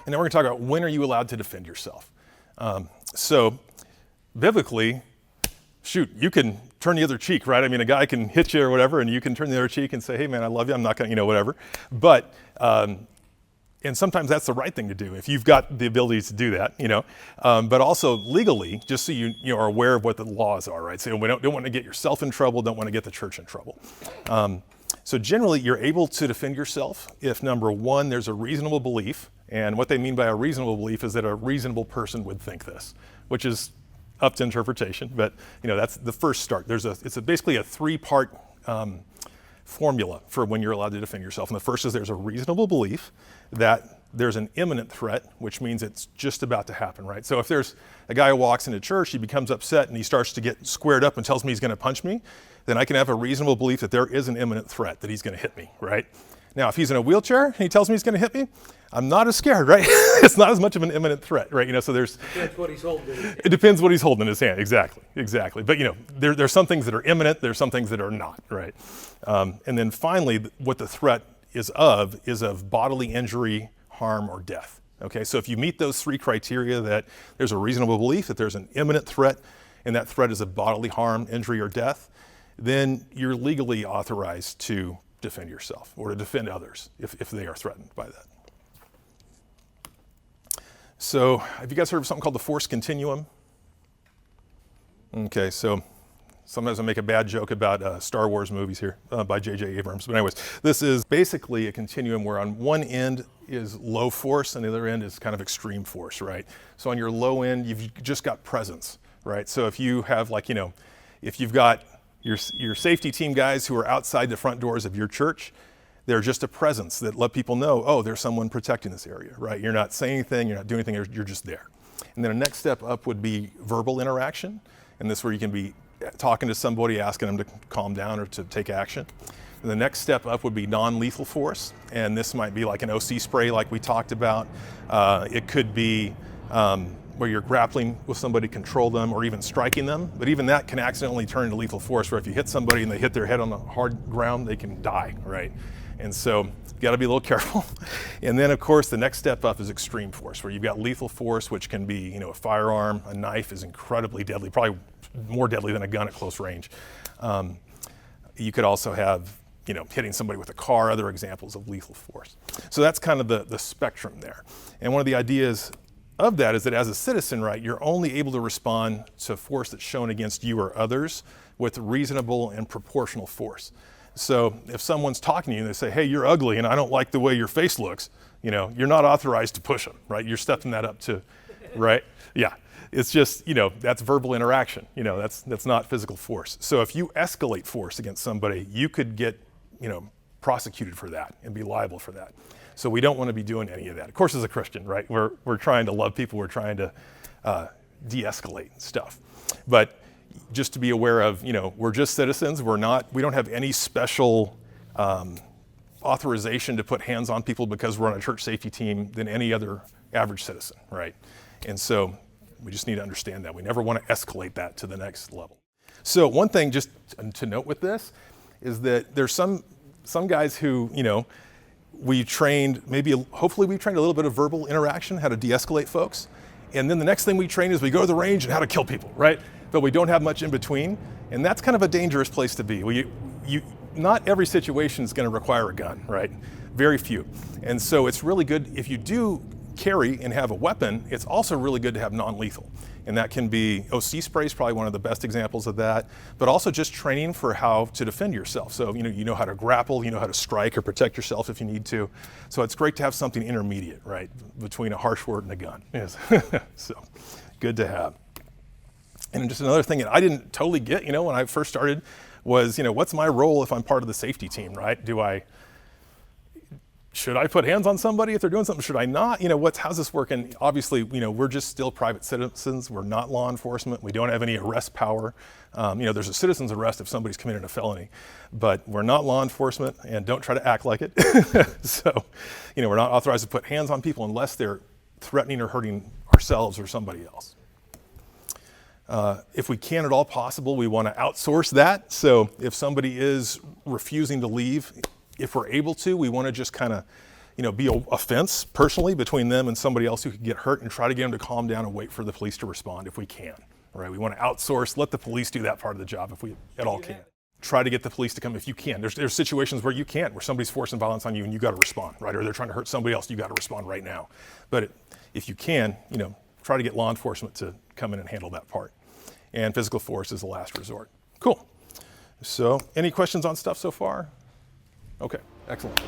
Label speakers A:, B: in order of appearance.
A: And then we're going to talk about when are you allowed to defend yourself. So biblically, shoot, you can turn the other cheek, right? I mean, a guy can hit you or whatever, and you can turn the other cheek and say, hey man, I love you, I'm not going to, whatever. But, and sometimes that's the right thing to do if you've got the ability to do that, but also legally, just so you are aware of what the laws are, right? So we don't want to get yourself in trouble, don't want to get the church in trouble. So generally, you're able to defend yourself if, number one, there's a reasonable belief. And what they mean by a reasonable belief is that a reasonable person would think this, which is up to interpretation. But that's the first start. It's basically a three-part formula for when you're allowed to defend yourself. And the first is there's a reasonable belief that there's an imminent threat, which means it's just about to happen, right? So if there's a guy who walks into church, he becomes upset and he starts to get squared up and tells me he's going to punch me, then I can have a reasonable belief that there is an imminent threat, that he's going to hit me, right? Now, if he's in a wheelchair and he tells me he's going to hit me, I'm not as scared, right? It's not as much of an imminent threat, right? So
B: depends what he's holding in his hand.
A: It depends what he's holding in his hand, exactly. But there's some things that are imminent, there's some things that are not, right? And then finally, what the threat is of bodily injury, harm, or death. Okay, so if you meet those three criteria, that there's a reasonable belief that there's an imminent threat, and that threat is of bodily harm, injury, or death, then you're legally authorized to defend yourself or to defend others if they are threatened by that. So have you guys heard of something called the force continuum? Okay, so sometimes I make a bad joke about Star Wars movies here by J.J. Abrams. But anyways, this is basically a continuum where on one end is low force and the other end is kind of extreme force, right? So on your low end, you've just got presence, right? So if you have if you've got your safety team guys who are outside the front doors of your church, they're just a presence that let people know, oh, there's someone protecting this area, right? You're not saying anything, you're not doing anything, you're just there. And then a next step up would be verbal interaction. And this is where you can be talking to somebody, asking them to calm down or to take action. And the next step up would be non-lethal force. And this might be like an OC spray like we talked about. It could be where you're grappling with somebody, control them, or even striking them. But even that can accidentally turn into lethal force, where if you hit somebody and they hit their head on the hard ground, they can die, right? And so you gotta be a little careful. And then of course, the next step up is extreme force, where you've got lethal force, which can be, a firearm, a knife is incredibly deadly, probably more deadly than a gun at close range. You could also have, hitting somebody with a car, other examples of lethal force. So that's kind of the spectrum there. And one of the ideas of that is that as a citizen, right, you're only able to respond to force that's shown against you or others with reasonable and proportional force. So if someone's talking to you and they say, hey, you're ugly and I don't like the way your face looks, you're not authorized to push them, right? You're stepping that up to, right? Yeah, it's just, that's verbal interaction. That's not physical force. So if you escalate force against somebody, you could get, prosecuted for that and be liable for that. So we don't want to be doing any of that. Of course, as a Christian, right, we're trying to love people, we're trying to de-escalate stuff. But just to be aware of, we're just citizens. We don't have any special authorization to put hands on people because we're on a church safety team than any other average citizen, right? And so we just need to understand that. We never want to escalate that to the next level. So one thing just to note with this is that there's some guys who, hopefully we trained a little bit of verbal interaction, how to de-escalate folks. And then the next thing we train is we go to the range and how to kill people, right? But we don't have much in between. And that's kind of a dangerous place to be. Not every situation is going to require a gun, right? Very few. And so it's really good if you do carry and have a weapon, it's also really good to have non-lethal. And that can be, OC spray is probably one of the best examples of that, but also just training for how to defend yourself. So, you know how to grapple, you know how to strike or protect yourself if you need to. So it's great to have something intermediate, right, between a harsh word and a gun. Yes. So good to have. And just another thing that I didn't totally get, when I first started was, what's my role if I'm part of the safety team, right? Should I put hands on somebody if they're doing something? Should I not? How's this working? Obviously, we're just still private citizens. We're not law enforcement. We don't have any arrest power. There's a citizen's arrest if somebody's committed a felony, but we're not law enforcement, and don't try to act like it. So, we're not authorized to put hands on people unless they're threatening or hurting ourselves or somebody else. If we can at all possible, we want to outsource that. So if somebody is refusing to leave, if we're able to, we want to just kind of, be a fence personally between them and somebody else who could get hurt, and try to get them to calm down and wait for the police to respond if we can. Right? We want to outsource, let the police do that part of the job if we at all can. Try to get the police to come if you can. There's situations where you can't, where somebody's forcing violence on you and you got to respond, right? Or they're trying to hurt somebody else, you got to respond right now. But if you can, try to get law enforcement to come in and handle that part. And physical force is the last resort. Cool. So, any questions on stuff so far? Okay, excellent.